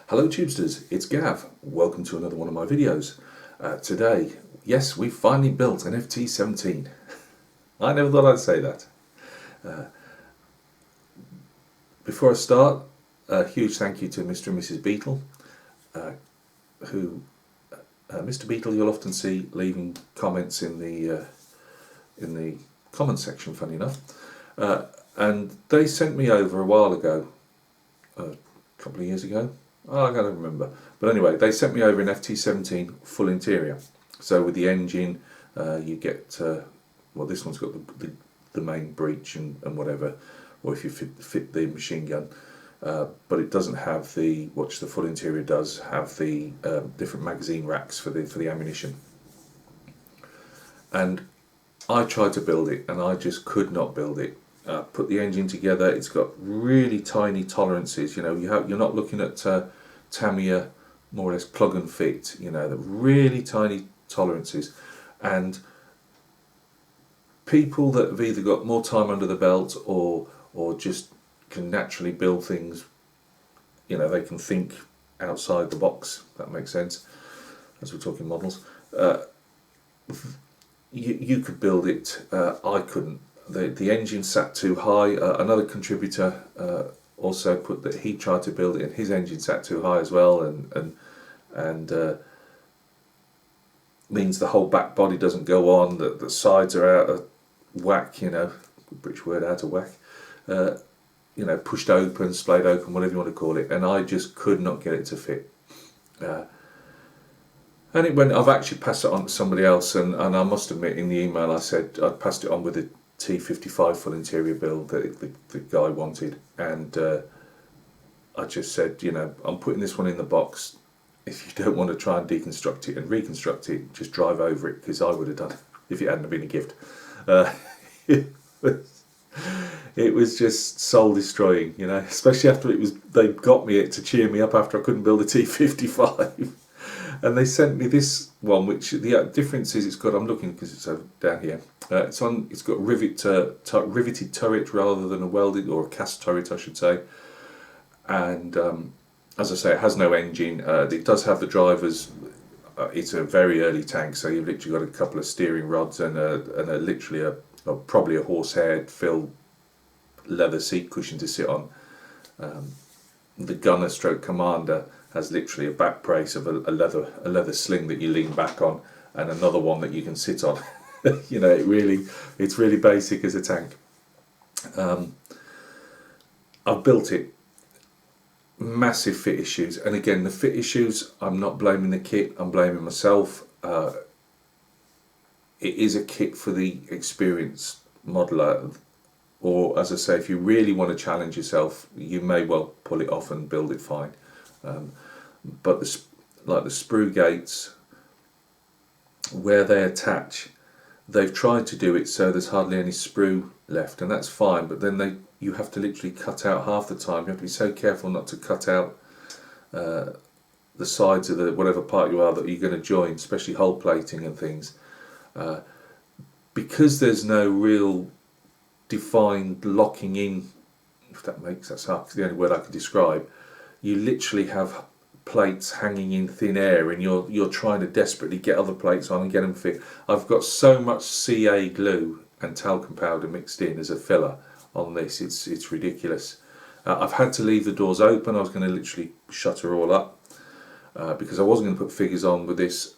Hello Tubesters, it's Gav. Welcome to another one of my videos. Today, yes, we've finally built an FT17. I never thought I'd say that. Before I start, a huge thank you to Mr. and Mrs Beetle, Mr. Beetle you'll often see leaving comments in the comment section, funny enough. And they sent me over a while ago, a couple of years ago, I can't remember, but anyway, they sent me over an FT17 full interior. So with the engine, you get, well, this one's got the main breech and whatever, or if you fit the machine gun, but it doesn't have the, which the full interior does, have the different magazine racks for the ammunition. And I tried to build it, and I just could not build it. Put the engine together. It's got really tiny tolerances. You know, you're not looking at Tamiya more or less plug and fit. You know, the really tiny tolerances, and people that have either got more time under the belt or just can naturally build things. You know, they can think outside the box. If that makes sense, as we're talking models. You could build it. I couldn't. The engine sat too high. Another contributor also put that he tried to build it and his engine sat too high as well, and means the whole back body doesn't go on. The sides are out of whack. You know, British word, out of whack. You know, pushed open, splayed open, whatever you want to call it. And I just could not get it to fit. And it went. I've actually passed it on to somebody else, and I must admit in the email I said I'd passed it on with a T55 full interior build that the guy wanted, and I just said, you know, I'm putting this one in the box. If you don't want to try and deconstruct it and reconstruct it, just drive over it, because I would have done it if it hadn't been a gift. It was just soul destroying, you know, especially after they got me it to cheer me up after I couldn't build a T55. And they sent me this one, which the difference is it's got, I'm looking because it's over down here, it's got riveted turret rather than a welded, or a cast turret I should say. And as I say, it has no engine. It does have the drivers. It's a very early tank, so you've literally got a couple of steering rods and literally probably a horsehair filled leather seat cushion to sit on. The gunner stroke commander has literally a back brace of a leather sling that you lean back on, and another one that you can sit on. You know, it's really basic as a tank. I've built it. Massive fit issues, and again, the fit issues, I'm not blaming the kit, I'm blaming myself. It is a kit for the experienced modeler, or as I say, if you really want to challenge yourself, you may well pull it off and build it fine. But like the sprue gates, where they attach, they've tried to do it so there's hardly any sprue left, and that's fine, but then you have to literally cut out half the time. You have to be so careful not to cut out the sides of whatever part you are that you're going to join, especially hull plating and things, because there's no real defined locking in, if that makes sense. That's the only word I can describe. You literally have plates hanging in thin air, and you're trying to desperately get other plates on and get them fit. I've got so much CA glue and talcum powder mixed in as a filler on this, it's ridiculous. I've had to leave the doors open. I was going to literally shut her all up because I wasn't going to put figures on with this.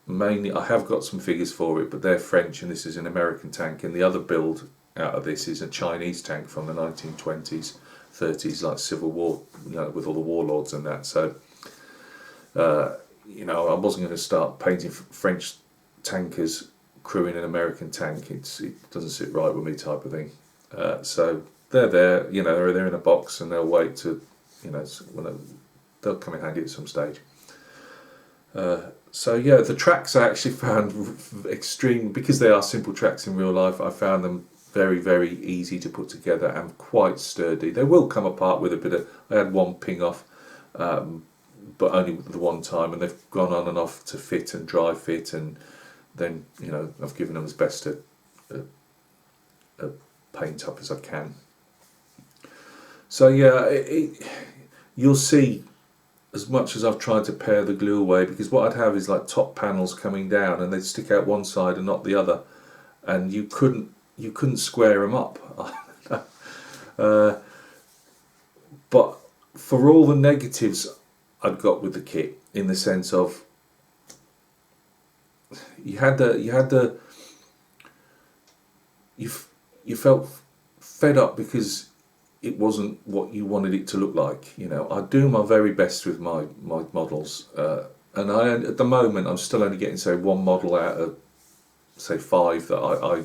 Mainly, I have got some figures for it, but they're French, and this is an American tank, and the other build out of this is a Chinese tank from the 1920s, 30s, like Civil War, you know, with all the warlords and that. So, you know, I wasn't going to start painting French tankers crewing an American tank. It doesn't sit right with me, type of thing. So they're there, you know, they're in a box, and they'll wait to, you know, they'll come in handy at some stage. So yeah, the tracks I actually found extreme, because they are simple tracks in real life. I found them very, very easy to put together and quite sturdy. They will come apart with a bit of, I had one ping off, but only the one time, and they've gone on and off to fit and dry fit, and then, you know, I've given them as best a paint up as I can. So yeah, you'll see as much as I've tried to pare the glue away, because what I'd have is like top panels coming down and they'd stick out one side and not the other, and you couldn't square them up. But for all the negatives I'd got with the kit, in the sense of you felt fed up because it wasn't what you wanted it to look like. You know, I do my very best with my models, and at the moment I'm still only getting, say, one model out of, say, 5 that I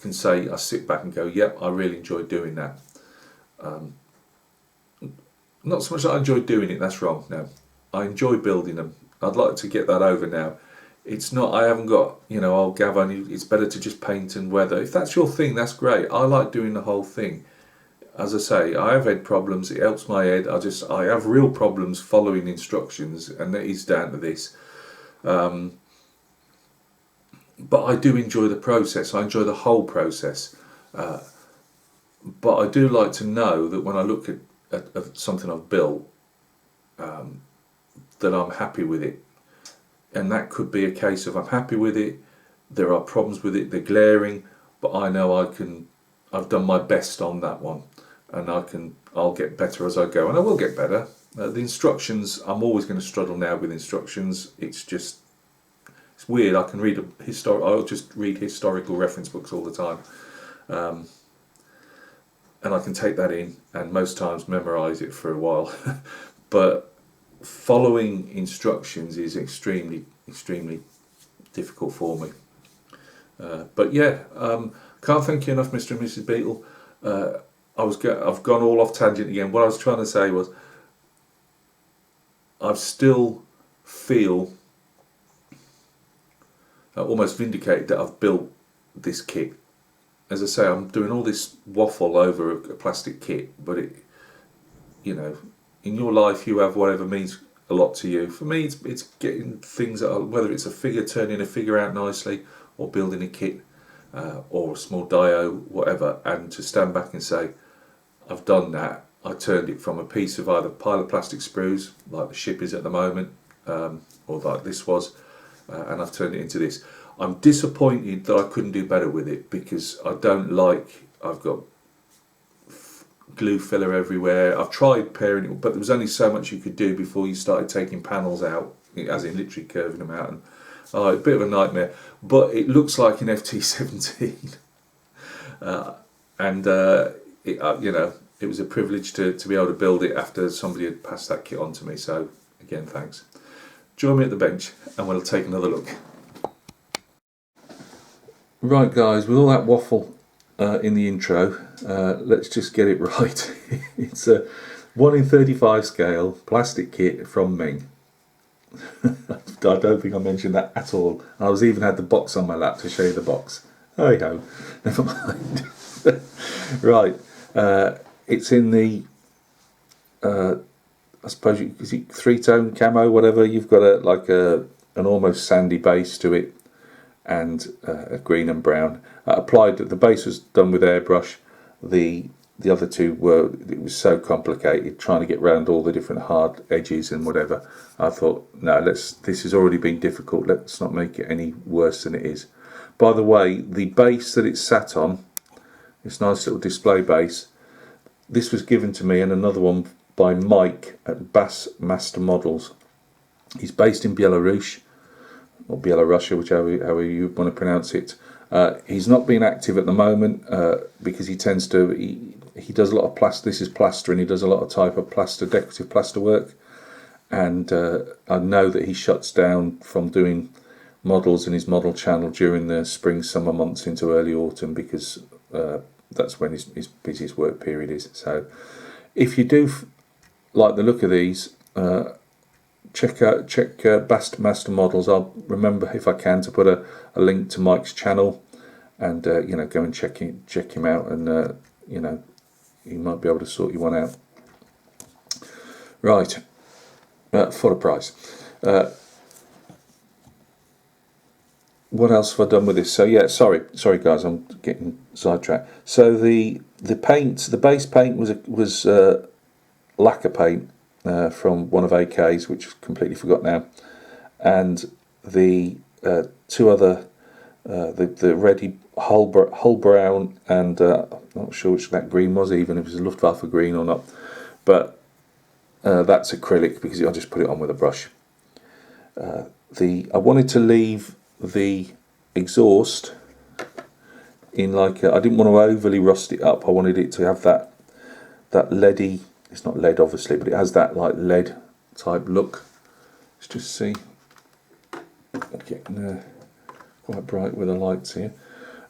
can say I sit back and go, yep, I really enjoy doing that. Not so much that I enjoy doing it, that's wrong. No, I enjoy building them. I'd like to get that over now. It's not, I haven't got, you know, oh Gav, it's better to just paint and weather. If that's your thing, that's great. I like doing the whole thing. As I say, I have head problems, it helps my head. I have real problems following instructions, and that is down to this. But I do enjoy the process, I enjoy the whole process. But I do like to know that when I look at something I've built, that I'm happy with it. And that could be a case of I'm happy with it, there are problems with it, they're glaring, but I know I've done my best on that one, and I'll get better as I go, and I will get better. The instructions, I'm always going to struggle now with instructions. It's weird. I can read I'll just read historical reference books all the time, and I can take that in and most times memorize it for a while. But following instructions is extremely difficult for me. But yeah, can't thank you enough, Mr. and Mrs Beetle. I've gone all off tangent again. What I was trying to say was, I still feel almost vindicated that I've built this kit. As I say, I'm doing all this waffle over a plastic kit, but you know, in your life you have whatever means a lot to you. For me, it's getting things that whether it's a figure, turning a figure out nicely, or building a kit, or a small dio, whatever, and to stand back and say, I've done that. I turned it from a piece of either pile of plastic sprues, like the ship is at the moment, or like this was, and I've turned it into this. I'm disappointed that I couldn't do better with it, because I've got glue filler everywhere. I've tried pairing it, but there was only so much you could do before you started taking panels out, as in literally curving them out, and a bit of a nightmare. But it looks like an FT17, and you know, it was a privilege to be able to build it after somebody had passed that kit on to me. So again, thanks. Join me at the bench and we'll take another look. Right guys, with all that waffle in the intro, let's just get it right. It's a 1 in 35 scale plastic kit from Meng. I don't think I mentioned that at all. I was even had the box on my lap to show you the box. Hey ho, never mind. Right, it's in the I suppose is it 3-tone camo, whatever. You've got an almost sandy base to it, and a green and brown. Applied, the base was done with airbrush. The other two it was so complicated trying to get around all the different hard edges and whatever. I thought, no, this has already been difficult, let's not make it any worse than it is. By the way, the base that it's sat on, this nice little display base, this was given to me, and another one by Mike at Bassmaster Models. He's based in Belarus, or Belarusia, however you want to pronounce it. He's not been active at the moment because he tends to, he does a lot of plaster. This is plaster, and he does a lot of type of plaster, decorative plaster work. And I know that he shuts down from doing models in his model channel during the spring, summer months into early autumn, because that's when his busiest work period is. So if you do like the look of these, check Bassmaster Models. I'll remember, if I can, to put a link to Mike's channel, and you know, go and check him out, and you know, he might be able to sort you one out. Right, for the price. What else have I done with this? So yeah, sorry guys, I'm getting sidetracked. So the paint, the base paint was lacquer paint, from one of AK's, which I've completely forgot now, and the two other, the Ready Hull Brown, and I'm not sure which that green was, even if it was a Luftwaffe green or not, but that's acrylic because I just put it on with a brush. I wanted to leave the exhaust in like I didn't want to overly rust it up. I wanted it to have that leady. It's not lead obviously, but it has that like lead type look. Let's just see. Getting quite bright with the lights here.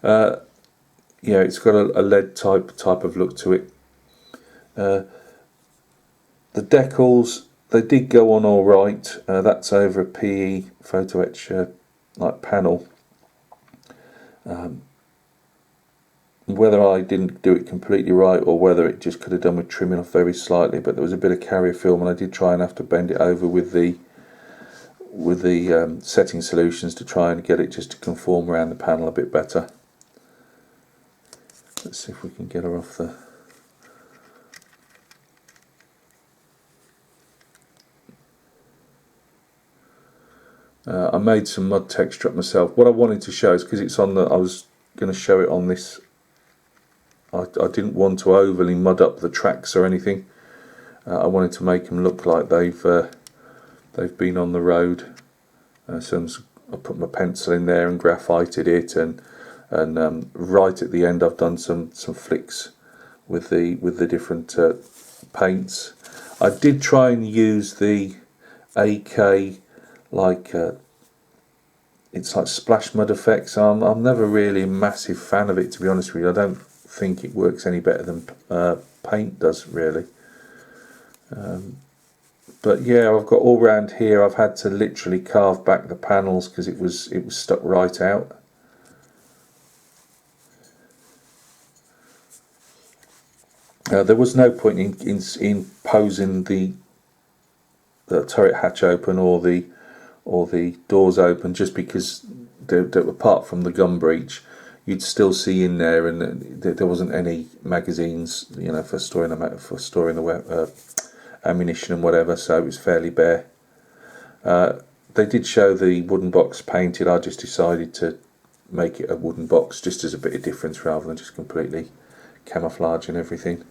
Yeah, it's got a lead type of look to it. The decals, they did go on all right. That's over a PE photo etch like panel. Whether I didn't do it completely right or whether it just could have done with trimming off very slightly, but there was a bit of carrier film, and I did try and have to bend it over with the setting solutions to try and get it just to conform around the panel a bit better. Let's see if we can get her off the. I made some mud texture up myself. What I wanted to show is because it's on the. I was going to show it on this. I didn't want to overly mud up the tracks or anything. I wanted to make them look like they've been on the road. So I put my pencil in there and graphited it, and right at the end I've done some flicks with the different paints. I did try and use the AK like it's like splash mud effects. I'm never really a massive fan of it, to be honest with you. I don't think it works any better than paint does really. But yeah, I've got all round here. I've had to literally carve back the panels because it was stuck right out. There was no point in posing the turret hatch open or the doors open, just because apart from the gum breach, you'd still see in there, and there wasn't any magazines, you know, for storing the ammunition and whatever, so it was fairly bare. They did show the wooden box painted. I just decided to make it a wooden box just as a bit of difference rather than just completely camouflage and everything.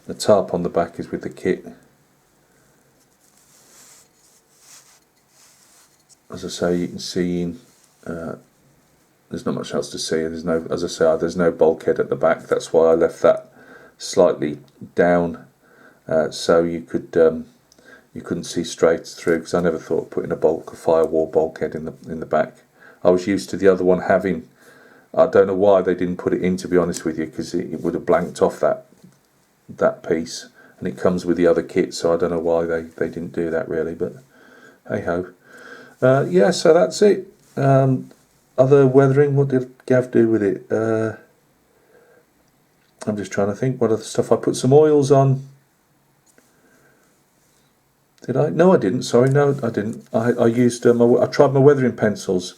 The tarp on the back is with the kit. As I say, you can see there's not much else to see. There's no, as I say, there's no bulkhead at the back. That's why I left that slightly down, so you couldn't see straight through. Because I never thought of putting a firewall bulkhead in the back. I was used to the other one having. I don't know why they didn't put it in, to be honest with you, because it would have blanked off that piece, and it comes with the other kit. So I don't know why they didn't do that really, but hey ho. Yeah, so that's it. Other weathering, what did Gav do with it? I'm just trying to think what other stuff. I put some oils on. Did I? No, I didn't. Sorry, no, I didn't. I used I tried my weathering pencils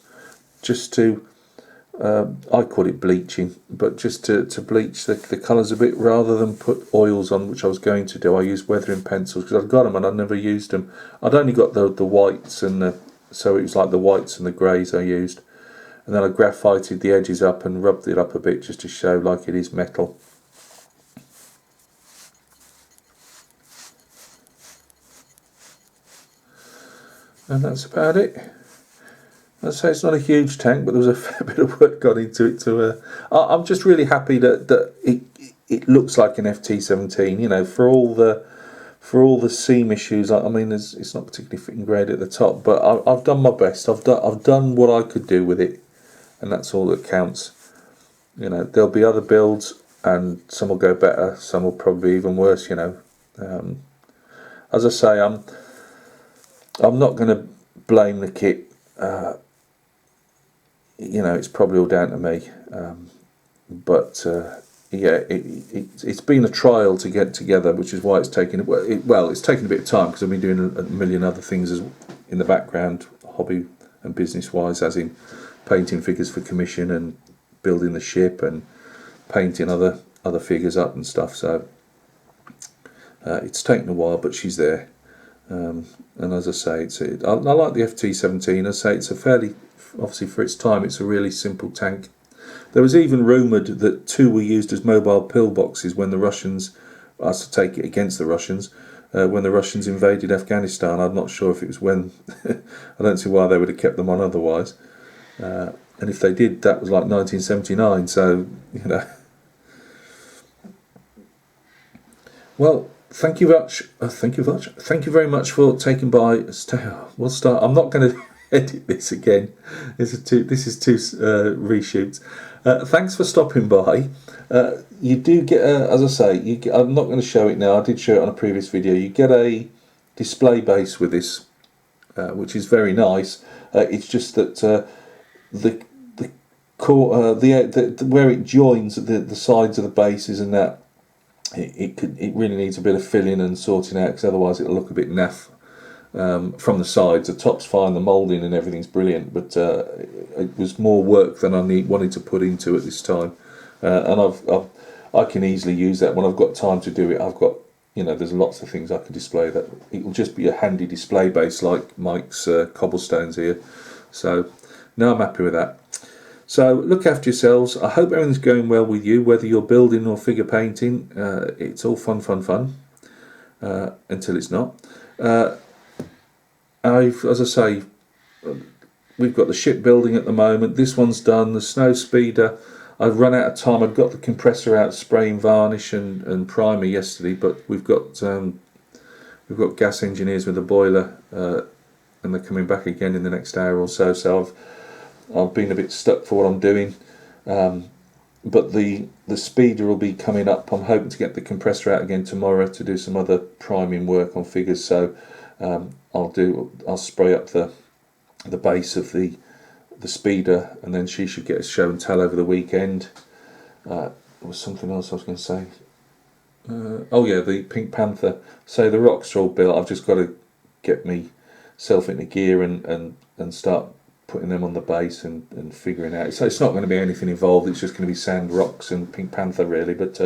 just to. I call it bleaching, but just to bleach the colours a bit rather than put oils on, which I was going to do. I used weathering pencils because I'd got them and I'd never used them. I'd only got the whites, and so it was like the whites and the greys I used. And then I graphited the edges up and rubbed it up a bit just to show like it is metal. And that's about it. I'd say it's not a huge tank, but there was a fair bit of work gone into it. I'm just really happy that it looks like an FT17. You know, for all the seam issues. I mean, it's not particularly fitting great at the top, but I've done my best. I've done what I could do with it, and that's all that counts. You know, there'll be other builds, and some will go better, some will probably be even worse. You know, as I say, I'm not going to blame the kit. You know, it's probably all down to me, but yeah, it's been a trial to get together, which is why it's taken it's taken a bit of time because I've been doing a million other things in the background, hobby and business wise, as in painting figures for commission and building the ship and painting other figures up and stuff. So it's taken a while, but she's there. And as I say, I like the FT17. I say it's a fairly, obviously for its time, it's a really simple tank. There was even rumoured that 2 were used as mobile pillboxes when the Russians, I to take it against the Russians, when the Russians invaded Afghanistan. I'm not sure if it was when, I don't see why they would have kept them on otherwise. And if they did, that was like 1979, so, you know. Well, thank you very much for taking by. We'll start. I'm not going to edit this again. This is two reshoots. Thanks for stopping by. You do get, as I say, I'm not going to show it now. I did show it on a previous video. You get a display base with this, which is very nice. It's just that the core, where it joins the sides of the bases and that. It really needs a bit of filling and sorting out, because otherwise it'll look a bit naff from the sides. The top's fine, the moulding and everything's brilliant, but it was more work than I wanted to put into it this time. And I can easily use that when I've got time to do it. I've got, you know, there's lots of things I can display that. It will just be a handy display base like Mike's cobblestones here. So now I'm happy with that. So look after yourselves. I hope everything's going well with you, whether you're building or figure painting. It's all fun until it's not. As I say, we've got the ship building at the moment. This one's done. The snow speeder, I've run out of time. I'd got the compressor out spraying varnish and primer yesterday, but we've got gas engineers with a boiler, and they're coming back again in the next hour or so. So I've been a bit stuck for what I'm doing, but the speeder will be coming up. I'm hoping to get the compressor out again tomorrow to do some other priming work on figures. So I'll spray up the base of the speeder, and then she should get a show and tell over the weekend. There was something else I was going to say. Oh yeah, the Pink Panther. So the rocks are all built. I've just got to get myself into gear and start putting them on the base and figuring out. So it's not going to be anything involved. It's just going to be sand, rocks, and Pink Panther really. But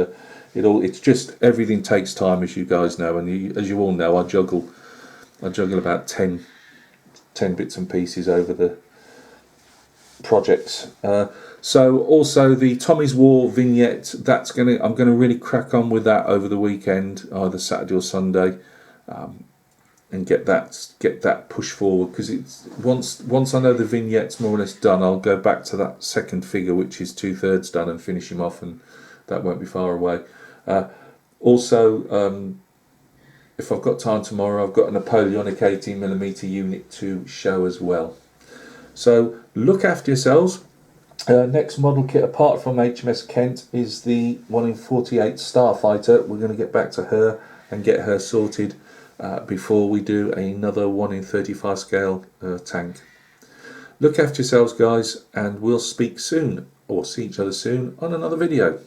it's just, everything takes time, as you guys know, and as you all know, I juggle about 10 bits and pieces over the projects. So also the Tommy's War vignette. I'm going to really crack on with that over the weekend, either Saturday or Sunday. And get that push forward, because it's once I know the vignette's more or less done, I'll go back to that second figure, which is 2/3 done, and finish him off, and that won't be far away. Also, if I've got time tomorrow, I've got a Napoleonic 18mm unit to show as well. So look after yourselves. Next model kit, apart from HMS Kent, is the 1-in-48 Starfighter. We're going to get back to her and get her sorted before we do another 1-in-35 scale tank. Look after yourselves, guys, and we'll speak soon, or see each other soon on another video.